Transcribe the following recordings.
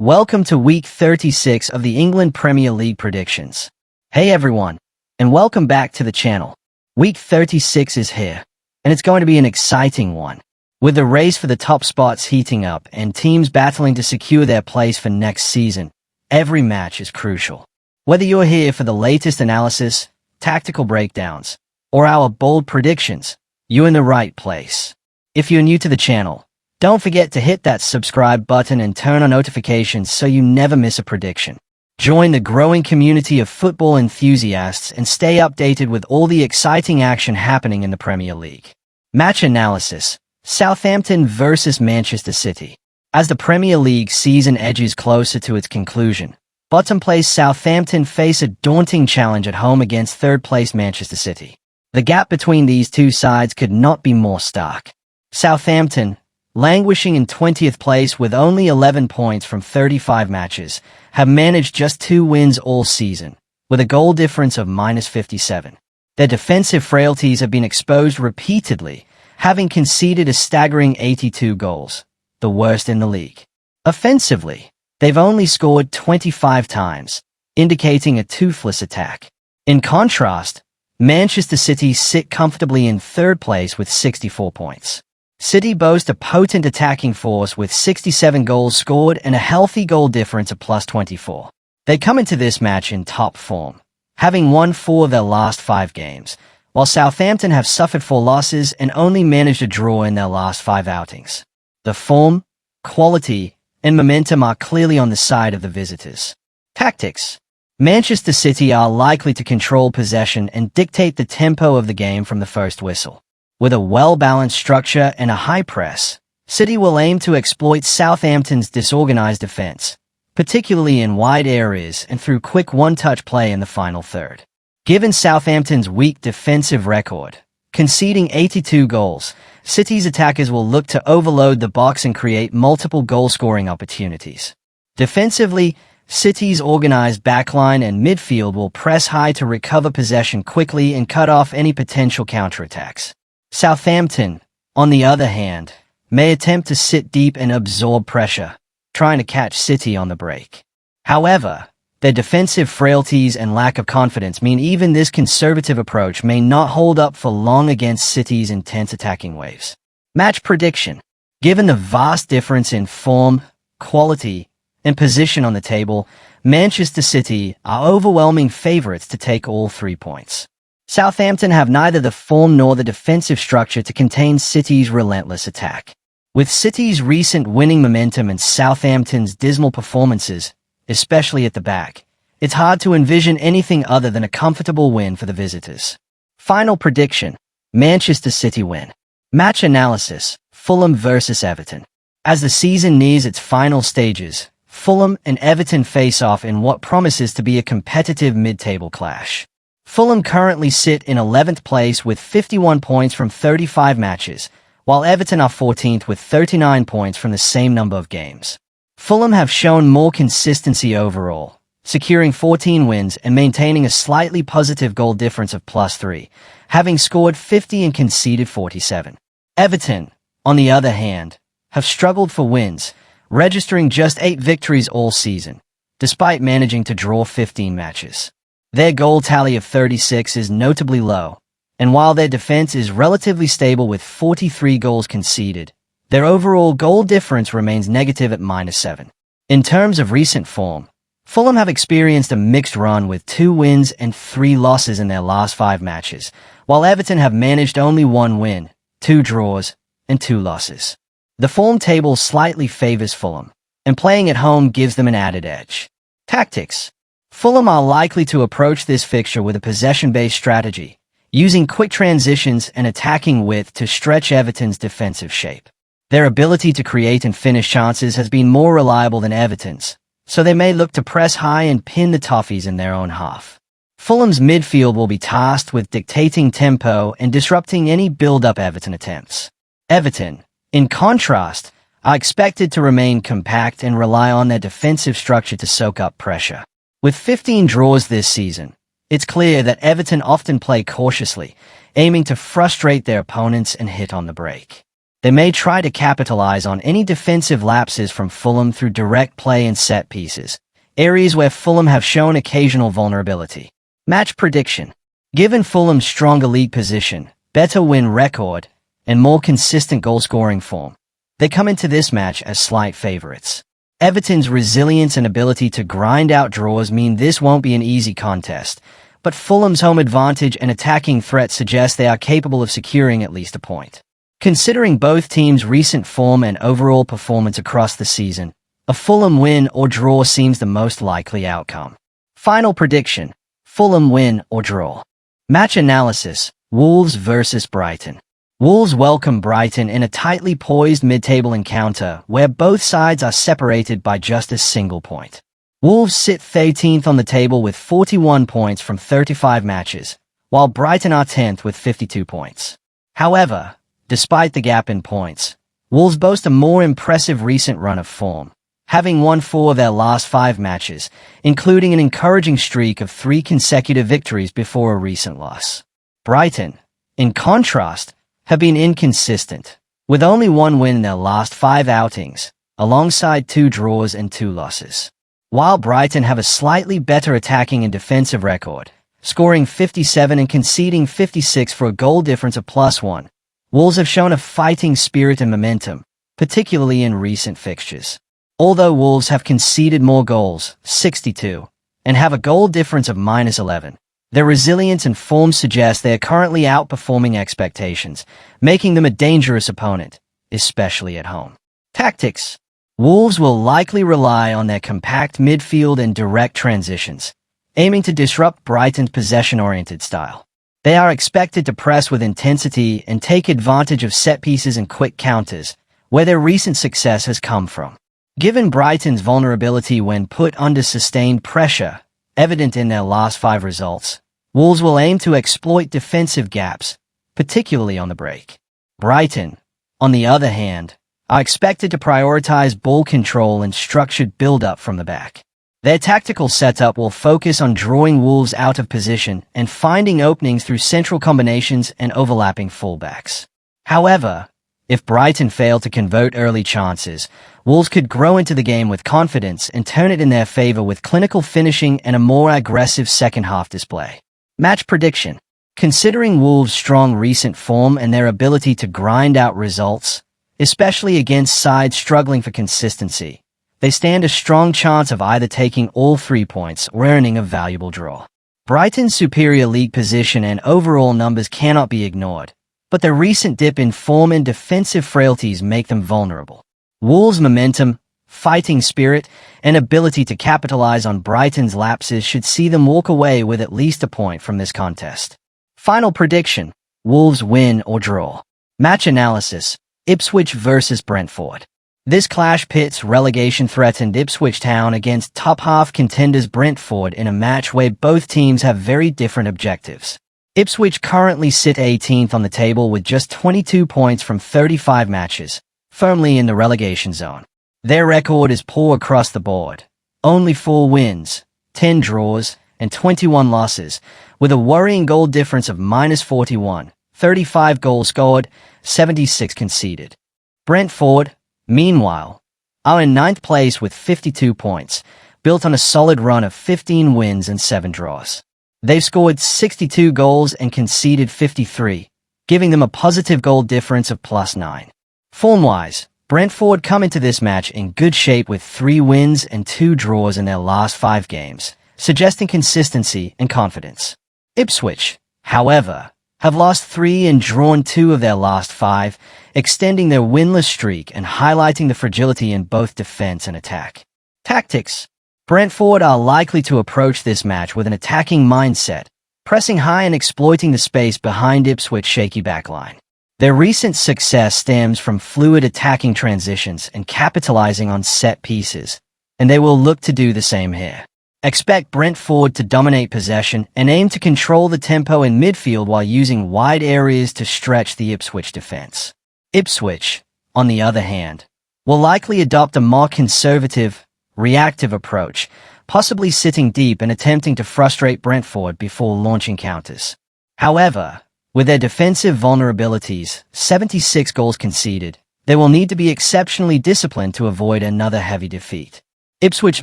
Welcome to Week 36 of the England Premier League predictions. Hey everyone, and welcome back to the channel. Week 36 is here, and it's going to be an exciting one. With the race for the top spots heating up and teams battling to secure their place for next season, every match is crucial. Whether you're here for the latest analysis, tactical breakdowns, or our bold predictions, you're in the right place. If you're new to the channel, don't forget to hit that subscribe button and turn on notifications so you never miss a prediction. Join the growing community of football enthusiasts and stay updated with all the exciting action happening in the Premier League. Match analysis: Southampton versus Manchester City. As the Premier League season edges closer to its conclusion, bottom-place Southampton face a daunting challenge at home against third-place Manchester City. The gap between these two sides could not be more stark. Southampton, languishing in 20th place with only 11 points from 35 matches, have managed just 2 wins all season, with a goal difference of -57. Their defensive frailties have been exposed repeatedly, having conceded a staggering 82 goals, the worst in the league. Offensively, they've only scored 25 times, indicating a toothless attack. In contrast, Manchester City sit comfortably in third place with 64 points. City boast a potent attacking force with 67 goals scored and a healthy goal difference of +24. They come into this match in top form, having won 4 of their last 5 games, while Southampton have suffered 4 losses and only managed a draw in their last 5 outings. The form, quality, and momentum are clearly on the side of the visitors. Tactics: Manchester City are likely to control possession and dictate the tempo of the game from the first whistle. With a well-balanced structure and a high press, City will aim to exploit Southampton's disorganized defense, particularly in wide areas and through quick one-touch play in the final third. Given Southampton's weak defensive record, conceding 82 goals, City's attackers will look to overload the box and create multiple goal-scoring opportunities. Defensively, City's organized backline and midfield will press high to recover possession quickly and cut off any potential counterattacks. Southampton, on the other hand, may attempt to sit deep and absorb pressure, trying to catch City on the break. However, their defensive frailties and lack of confidence mean even this conservative approach may not hold up for long against City's intense attacking waves. Match prediction: given the vast difference in form, quality, and position on the table, Manchester City are overwhelming favorites to take all 3 points. Southampton have neither the form nor the defensive structure to contain City's relentless attack. With City's recent winning momentum and Southampton's dismal performances, especially at the back, it's hard to envision anything other than a comfortable win for the visitors. Final prediction: Manchester City win. Match analysis: Fulham versus Everton. As the season nears its final stages, Fulham and Everton face off in what promises to be a competitive mid-table clash. Fulham currently sit in 11th place with 51 points from 35 matches, while Everton are 14th with 39 points from the same number of games. Fulham have shown more consistency overall, securing 14 wins and maintaining a slightly positive goal difference of +3, having scored 50 and conceded 47. Everton, on the other hand, have struggled for wins, registering just 8 victories all season, despite managing to draw 15 matches. Their goal tally of 36 is notably low, and while their defense is relatively stable with 43 goals conceded, their overall goal difference remains negative at -7. In terms of recent form, Fulham have experienced a mixed run with 2 wins and 3 losses in their last 5 matches, while Everton have managed only 1 win, 2 draws, and 2 losses. The form table slightly favors Fulham, and playing at home gives them an added edge. Tactics: Fulham are likely to approach this fixture with a possession-based strategy, using quick transitions and attacking width to stretch Everton's defensive shape. Their ability to create and finish chances has been more reliable than Everton's, so they may look to press high and pin the Toffees in their own half. Fulham's midfield will be tasked with dictating tempo and disrupting any build-up Everton attempts. Everton, in contrast, are expected to remain compact and rely on their defensive structure to soak up pressure. With 15 draws this season, it's clear that Everton often play cautiously, aiming to frustrate their opponents and hit on the break. They may try to capitalize on any defensive lapses from Fulham through direct play and set pieces, areas where Fulham have shown occasional vulnerability. Match prediction. Given Fulham's stronger league position, better win record, and more consistent goal-scoring form, they come into this match as slight favorites. Everton's resilience and ability to grind out draws mean this won't be an easy contest, but Fulham's home advantage and attacking threat suggest they are capable of securing at least a point. Considering both teams' recent form and overall performance across the season, a Fulham win or draw seems the most likely outcome. Final prediction: Fulham win or draw. Match analysis: Wolves versus Brighton. Wolves welcome Brighton in a tightly poised mid-table encounter where both sides are separated by just a single point. Wolves sit 13th on the table with 41 points from 35 matches, while Brighton are 10th with 52 points. However, despite the gap in points, Wolves boast a more impressive recent run of form, having won 4 of their last 5 matches, including an encouraging streak of 3 consecutive victories before a recent loss. Brighton, in contrast, have been inconsistent, with only 1 win in their last 5 outings, alongside 2 draws and 2 losses. While Brighton have a slightly better attacking and defensive record, scoring 57 and conceding 56 for a goal difference of +1, Wolves have shown a fighting spirit and momentum, particularly in recent fixtures. Although Wolves have conceded more goals, 62, and have a goal difference of -11, their resilience and form suggest they are currently outperforming expectations, making them a dangerous opponent, especially at home. Tactics. Wolves will likely rely on their compact midfield and direct transitions, aiming to disrupt Brighton's possession-oriented style. They are expected to press with intensity and take advantage of set pieces and quick counters, where their recent success has come from. Given Brighton's vulnerability when put under sustained pressure, evident in their last 5 results, Wolves will aim to exploit defensive gaps, particularly on the break. Brighton, on the other hand, are expected to prioritize ball control and structured build-up from the back. Their tactical setup will focus on drawing Wolves out of position and finding openings through central combinations and overlapping fullbacks. However, if Brighton fail to convert early chances, Wolves could grow into the game with confidence and turn it in their favor with clinical finishing and a more aggressive second-half display. Match prediction. Considering Wolves' strong recent form and their ability to grind out results, especially against sides struggling for consistency, they stand a strong chance of either taking all 3 points or earning a valuable draw. Brighton's superior league position and overall numbers cannot be ignored, but their recent dip in form and defensive frailties make them vulnerable. Wolves' momentum, fighting spirit, and ability to capitalize on Brighton's lapses should see them walk away with at least a point from this contest. Final prediction: Wolves win or draw. Match analysis: Ipswich versus Brentford. This clash pits relegation-threatened Ipswich Town against top-half contenders Brentford in a match where both teams have very different objectives. Ipswich currently sit 18th on the table with just 22 points from 35 matches, firmly in the relegation zone. Their record is poor across the board. Only 4 wins, 10 draws, and 21 losses, with a worrying goal difference of -41, 35 goals scored, 76 conceded. Brentford, meanwhile, are in 9th place with 52 points, built on a solid run of 15 wins and 7 draws. They've scored 62 goals and conceded 53, giving them a positive goal difference of +9. Form-wise, Brentford come into this match in good shape with 3 wins and 2 draws in their last 5 games, suggesting consistency and confidence. Ipswich, however, have lost 3 and drawn 2 of their last 5, extending their winless streak and highlighting the fragility in both defense and attack. Tactics. Brentford are likely to approach this match with an attacking mindset, pressing high and exploiting the space behind Ipswich's shaky backline. Their recent success stems from fluid attacking transitions and capitalizing on set pieces, and they will look to do the same here. Expect Brentford to dominate possession and aim to control the tempo in midfield while using wide areas to stretch the Ipswich defense. Ipswich, on the other hand, will likely adopt a more conservative, reactive approach, possibly sitting deep and attempting to frustrate Brentford before launching counters. However, With their defensive vulnerabilities, 76 goals conceded, they will need to be exceptionally disciplined to avoid another heavy defeat. Ipswich's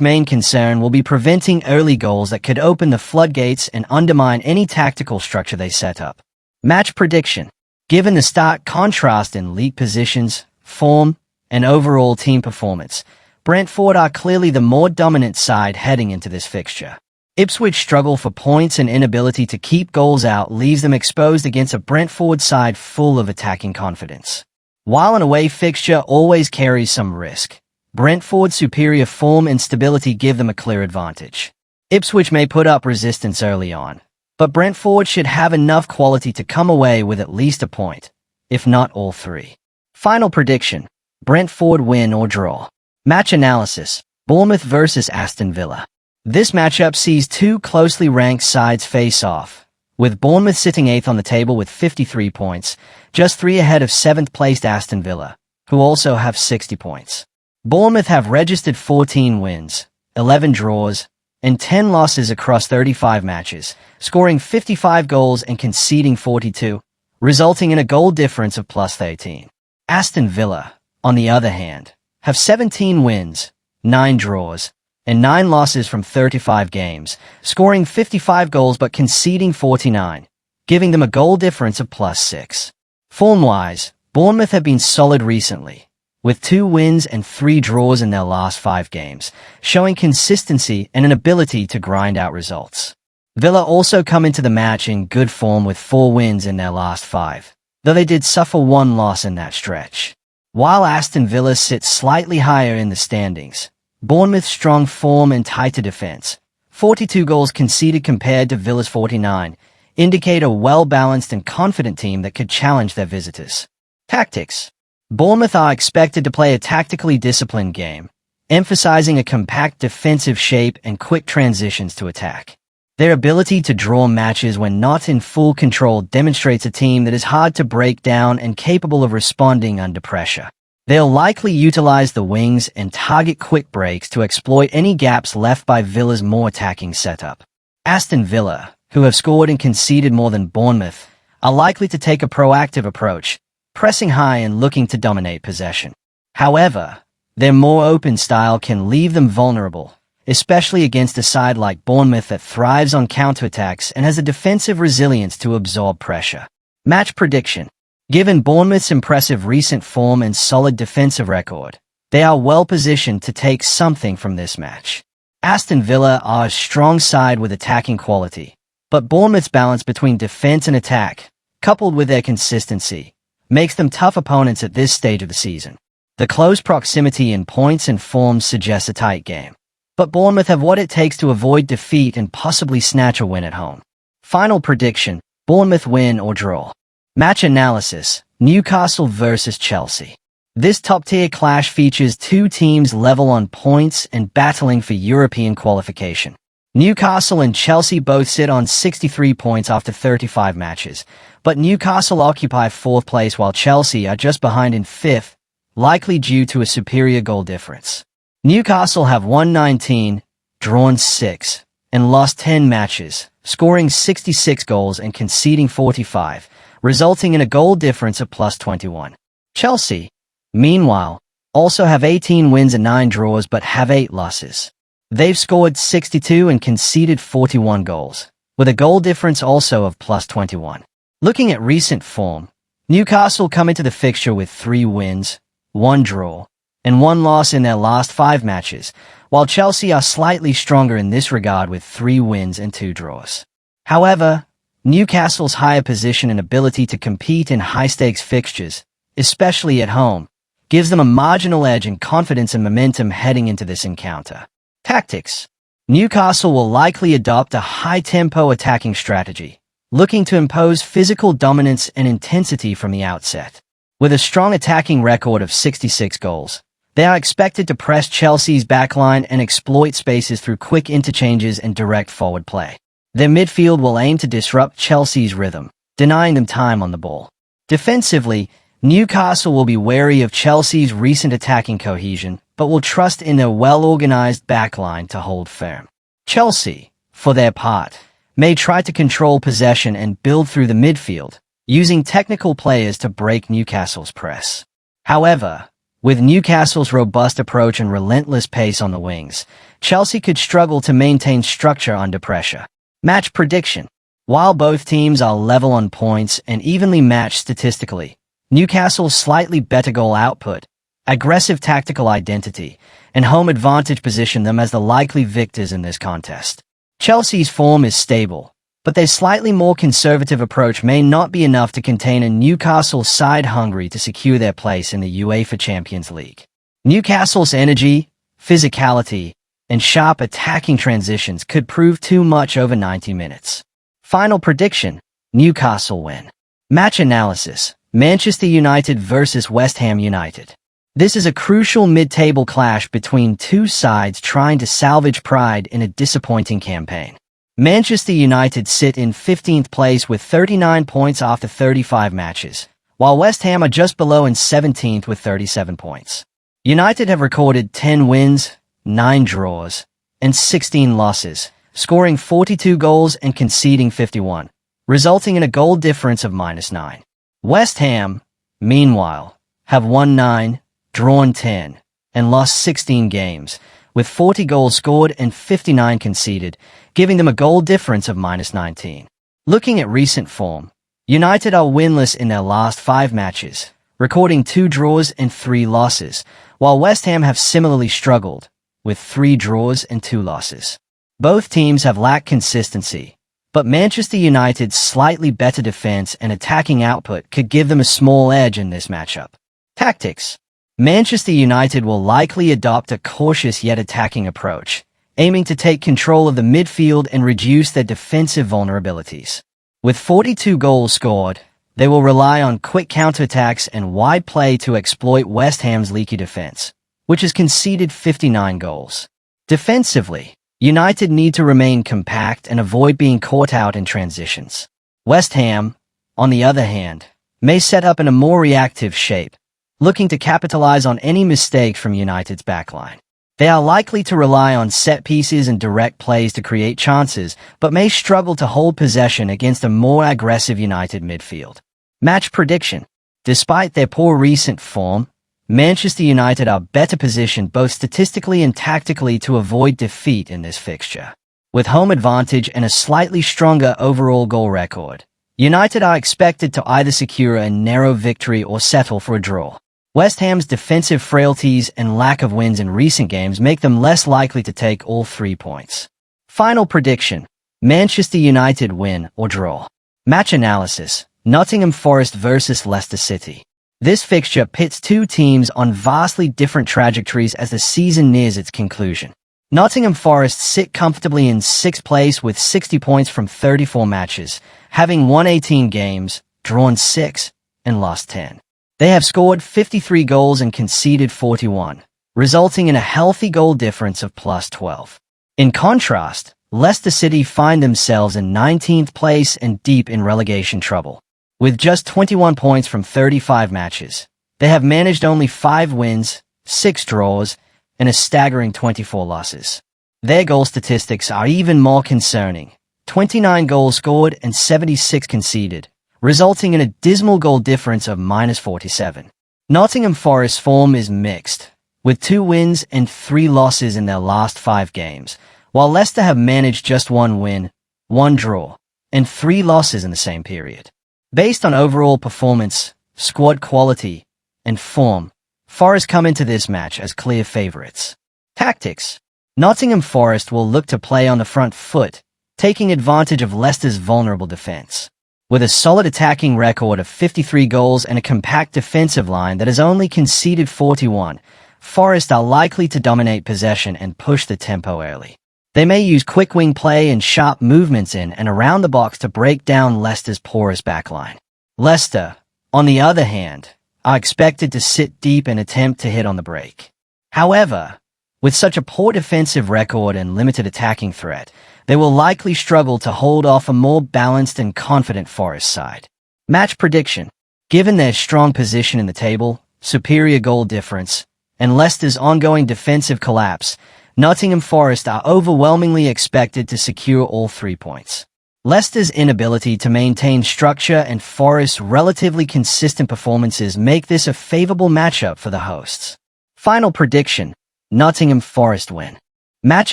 main concern will be preventing early goals that could open the floodgates and undermine any tactical structure they set up. Match prediction. Given the stark contrast in league positions, form, and overall team performance, Brentford are clearly the more dominant side heading into this fixture. Ipswich's struggle for points and inability to keep goals out leaves them exposed against a Brentford side full of attacking confidence. While an away fixture always carries some risk, Brentford's superior form and stability give them a clear advantage. Ipswich may put up resistance early on, but Brentford should have enough quality to come away with at least a point, if not all three. Final prediction: Brentford win or draw. Match analysis: Bournemouth versus Aston Villa. This matchup sees two closely ranked sides face off, with Bournemouth sitting 8th on the table with 53 points, just 3 ahead of 7th-placed Aston Villa, who also have 60 points. Bournemouth have registered 14 wins, 11 draws, and 10 losses across 35 matches, scoring 55 goals and conceding 42, resulting in a goal difference of plus 13. Aston Villa, on the other hand, have 17 wins, 9 draws, and 9 losses from 35 games, scoring 55 goals but conceding 49, giving them a goal difference of plus 6. Form-wise, Bournemouth have been solid recently, with 2 wins and 3 draws in their last 5 games, showing consistency and an ability to grind out results. Villa also come into the match in good form with 4 wins in their last 5, though they did suffer 1 loss in that stretch. While Aston Villa sits slightly higher in the standings, Bournemouth's strong form and tighter defense, 42 goals conceded compared to Villa's 49, indicate a well-balanced and confident team that could challenge their visitors. Tactics: Bournemouth are expected to play a tactically disciplined game, emphasizing a compact defensive shape and quick transitions to attack. Their ability to draw matches when not in full control demonstrates a team that is hard to break down and capable of responding under pressure. They'll likely utilize the wings and target quick breaks to exploit any gaps left by Villa's more attacking setup. Aston Villa, who have scored and conceded more than Bournemouth, are likely to take a proactive approach, pressing high and looking to dominate possession. However, their more open style can leave them vulnerable, especially against a side like Bournemouth that thrives on counterattacks and has a defensive resilience to absorb pressure. Match prediction: Given Bournemouth's impressive recent form and solid defensive record, they are well positioned to take something from this match. Aston Villa are a strong side with attacking quality, but Bournemouth's balance between defense and attack, coupled with their consistency, makes them tough opponents at this stage of the season. The close proximity in points and form suggests a tight game, but Bournemouth have what it takes to avoid defeat and possibly snatch a win at home. Final prediction: Bournemouth win or draw. Match analysis: Newcastle versus Chelsea. This top-tier clash features 2 teams level on points and battling for European qualification. Newcastle and Chelsea both sit on 63 points after 35 matches, but Newcastle occupy 4th place while Chelsea are just behind in 5th, likely due to a superior goal difference. Newcastle have won 19, drawn 6, and lost 10 matches, scoring 66 goals and conceding 45, resulting in a goal difference of plus 21. Chelsea, meanwhile, also have 18 wins and 9 draws but have 8 losses. They've scored 62 and conceded 41 goals, with a goal difference also of plus 21. Looking at recent form, Newcastle come into the fixture with 3 wins, 1 draw, and 1 loss in their last 5 matches, while Chelsea are slightly stronger in this regard with 3 wins and 2 draws. However, Newcastle's higher position and ability to compete in high-stakes fixtures, especially at home, gives them a marginal edge in confidence and momentum heading into this encounter. Tactics: Newcastle will likely adopt a high-tempo attacking strategy, looking to impose physical dominance and intensity from the outset. With a strong attacking record of 66 goals, they are expected to press Chelsea's backline and exploit spaces through quick interchanges and direct forward play. Their midfield will aim to disrupt Chelsea's rhythm, denying them time on the ball. Defensively, Newcastle will be wary of Chelsea's recent attacking cohesion, but will trust in their well-organized backline to hold firm. Chelsea, for their part, may try to control possession and build through the midfield, using technical players to break Newcastle's press. However, with Newcastle's robust approach and relentless pace on the wings, Chelsea could struggle to maintain structure under pressure. Match prediction. While both teams are level on points and evenly matched statistically, Newcastle's slightly better goal output, aggressive tactical identity, and home advantage position them as the likely victors in this contest. Chelsea's form is stable, but their slightly more conservative approach may not be enough to contain a Newcastle side hungry to secure their place in the UEFA Champions League. Newcastle's energy, physicality, and sharp attacking transitions could prove too much over 90 minutes. Final prediction: Newcastle win. Match analysis: Manchester United versus West Ham United. This is a crucial mid-table clash between two sides trying to salvage pride in a disappointing campaign. Manchester United sit in 15th place with 39 points after 35 matches, while West Ham are just below in 17th with 37 points. United have recorded 10 wins, 9 draws, and 16 losses, scoring 42 goals and conceding 51, resulting in a goal difference of -9. West Ham, meanwhile, have won 9, drawn 10, and lost 16 games, with 40 goals scored and 59 conceded, giving them a goal difference of -19. Looking at recent form, United are winless in their last 5 matches, recording 2 draws and 3 losses, while West Ham have similarly struggled, with 3 draws and 2 losses. Both teams have lacked consistency, but Manchester United's slightly better defense and attacking output could give them a small edge in this matchup. Tactics. Manchester United will likely adopt a cautious yet attacking approach, aiming to take control of the midfield and reduce their defensive vulnerabilities. With 42 goals scored, they will rely on quick counterattacks and wide play to exploit West Ham's leaky defense, which has conceded 59 goals. Defensively, United need to remain compact and avoid being caught out in transitions. West Ham, on the other hand, may set up in a more reactive shape, looking to capitalize on any mistakes from United's backline. They are likely to rely on set pieces and direct plays to create chances, but may struggle to hold possession against a more aggressive United midfield. Match prediction. Despite their poor recent form, Manchester United are better positioned both statistically and tactically to avoid defeat in this fixture. With home advantage and a slightly stronger overall goal record, United are expected to either secure a narrow victory or settle for a draw. West Ham's defensive frailties and lack of wins in recent games make them less likely to take all 3 points. Final prediction: Manchester United win or draw. Match analysis: Nottingham Forest versus Leicester City. This fixture pits two teams on vastly different trajectories as the season nears its conclusion. Nottingham Forest sit comfortably in 6th place with 60 points from 34 matches, having won 18 games, drawn 6, and lost 10. They have scored 53 goals and conceded 41, resulting in a healthy goal difference of +12. In contrast, Leicester City find themselves in 19th place and deep in relegation trouble. With just 21 points from 35 matches, they have managed only 5 wins, 6 draws, and a staggering 24 losses. Their goal statistics are even more concerning: 29 goals scored and 76 conceded, resulting in a dismal goal difference of -47. Nottingham Forest's form is mixed, with 2 wins and 3 losses in their last 5 games, while Leicester have managed just 1 win, 1 draw, and 3 losses in the same period. Based on overall performance, squad quality, and form, Forest come into this match as clear favourites. Tactics. Nottingham Forest will look to play on the front foot, taking advantage of Leicester's vulnerable defence. With a solid attacking record of 53 goals and a compact defensive line that has only conceded 41, Forest are likely to dominate possession and push the tempo early. They may use quick wing play and sharp movements in and around the box to break down Leicester's porous backline. Leicester, on the other hand, are expected to sit deep and attempt to hit on the break. However, with such a poor defensive record and limited attacking threat, they will likely struggle to hold off a more balanced and confident Forest side. Match prediction. Given their strong position in the table, superior goal difference, and Leicester's ongoing defensive collapse, Nottingham Forest are overwhelmingly expected to secure all 3 points. Leicester's inability to maintain structure and Forest's relatively consistent performances make this a favorable matchup for the hosts. Final prediction: Nottingham Forest win. Match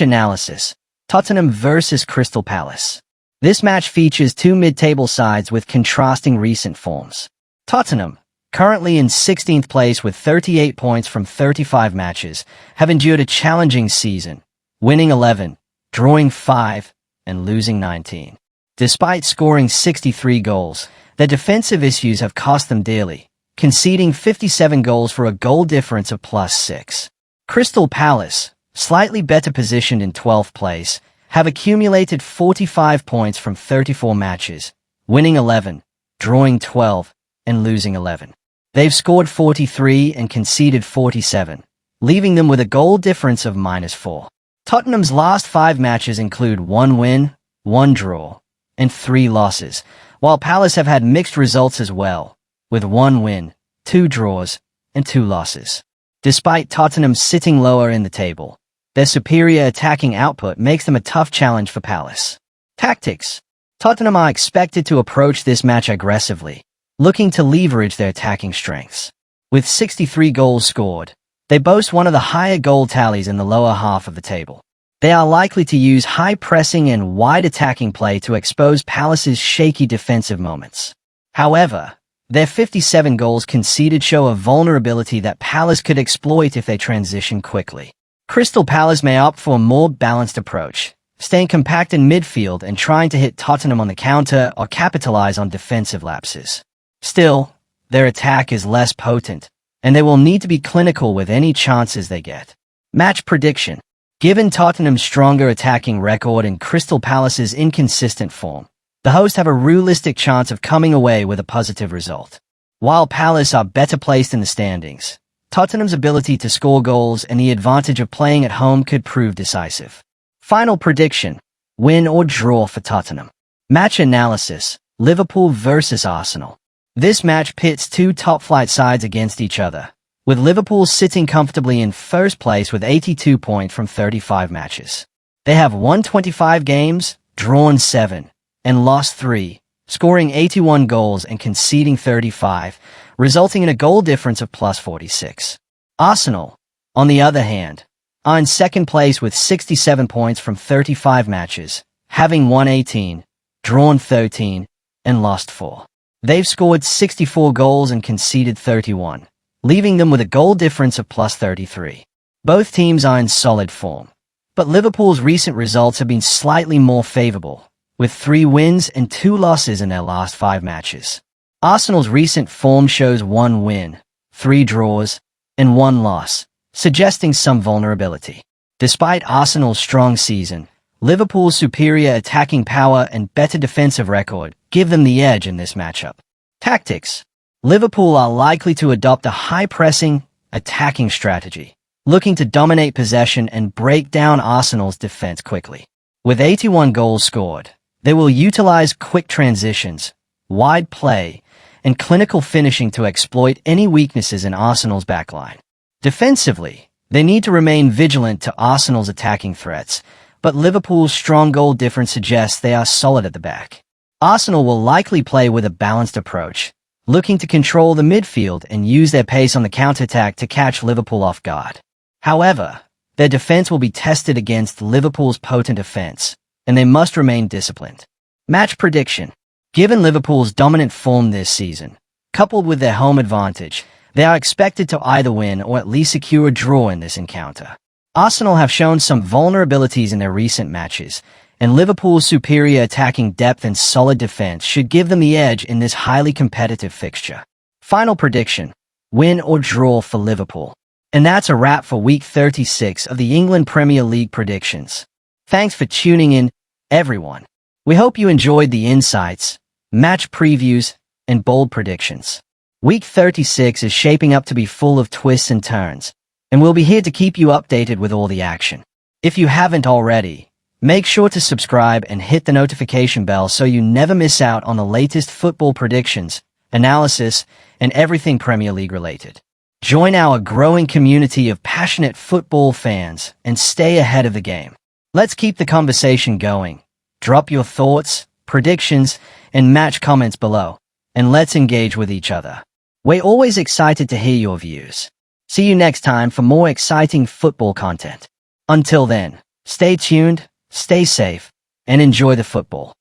analysis: Tottenham versus Crystal Palace. This match features two mid-table sides with contrasting recent forms. Tottenham, currently in 16th place with 38 points from 35 matches, have endured a challenging season, winning 11, drawing 5, and losing 19. Despite scoring 63 goals, their defensive issues have cost them dearly, conceding 57 goals for a goal difference of +6. Crystal Palace, slightly better positioned in 12th place, have accumulated 45 points from 34 matches, winning 11, drawing 12, and losing 11. They've scored 43 and conceded 47, leaving them with a goal difference of -4. Tottenham's last 5 matches include 1 win, 1 draw, and 3 losses, while Palace have had mixed results as well, with 1 win, 2 draws, and 2 losses. Despite Tottenham sitting lower in the table, their superior attacking output makes them a tough challenge for Palace. Tactics: Tottenham are expected to approach this match aggressively, looking to leverage their attacking strengths. With 63 goals scored, they boast one of the higher goal tallies in the lower half of the table. They are likely to use high pressing and wide attacking play to expose Palace's shaky defensive moments. However, their 57 goals conceded show a vulnerability that Palace could exploit if they transition quickly. Crystal Palace may opt for a more balanced approach, staying compact in midfield and trying to hit Tottenham on the counter or capitalize on defensive lapses. Still, their attack is less potent, and they will need to be clinical with any chances they get. Match prediction: given Tottenham's stronger attacking record and Crystal Palace's inconsistent form, the hosts have a realistic chance of coming away with a positive result. While Palace are better placed in the standings, Tottenham's ability to score goals and the advantage of playing at home could prove decisive. Final prediction: win or draw for Tottenham. Match analysis: Liverpool versus Arsenal. This match pits two top-flight sides against each other, with Liverpool sitting comfortably in first place with 82 points from 35 matches. They have won 25 games, drawn 7, and lost 3, scoring 81 goals and conceding 35, resulting in a goal difference of +46. Arsenal, on the other hand, are in second place with 67 points from 35 matches, having won 18, drawn 13, and lost 4. They've scored 64 goals and conceded 31, leaving them with a goal difference of +33. Both teams are in solid form, but Liverpool's recent results have been slightly more favorable, with 3 wins and 2 losses in their last 5 matches. Arsenal's recent form shows 1 win, 3 draws, and 1 loss, suggesting some vulnerability. Despite Arsenal's strong season, Liverpool's superior attacking power and better defensive record give them the edge in this matchup. Tactics: Liverpool are likely to adopt a high-pressing, attacking strategy, looking to dominate possession and break down Arsenal's defense quickly. With 81 goals scored, they will utilize quick transitions, wide play, and clinical finishing to exploit any weaknesses in Arsenal's backline. Defensively, they need to remain vigilant to Arsenal's attacking threats, but Liverpool's strong goal difference suggests they are solid at the back. Arsenal will likely play with a balanced approach, looking to control the midfield and use their pace on the counterattack to catch Liverpool off guard. However, their defense will be tested against Liverpool's potent offense, and they must remain disciplined. Match prediction: given Liverpool's dominant form this season, coupled with their home advantage, they are expected to either win or at least secure a draw in this encounter. Arsenal have shown some vulnerabilities in their recent matches, and Liverpool's superior attacking depth and solid defense should give them the edge in this highly competitive fixture. Final prediction: win or draw for Liverpool. And that's a wrap for Week 36 of the England Premier League predictions. Thanks for tuning in, everyone. We hope you enjoyed the insights, match previews, and bold predictions. Week 36 is shaping up to be full of twists and turns, and we'll be here to keep you updated with all the action. If you haven't already, make sure to subscribe and hit the notification bell so you never miss out on the latest football predictions, analysis, and everything Premier League related. Join our growing community of passionate football fans and stay ahead of the game. Let's keep the conversation going. Drop your thoughts, predictions, and match comments below, and let's engage with each other. We're always excited to hear your views. See you next time for more exciting football content. Until then, stay tuned, stay safe, and enjoy the football.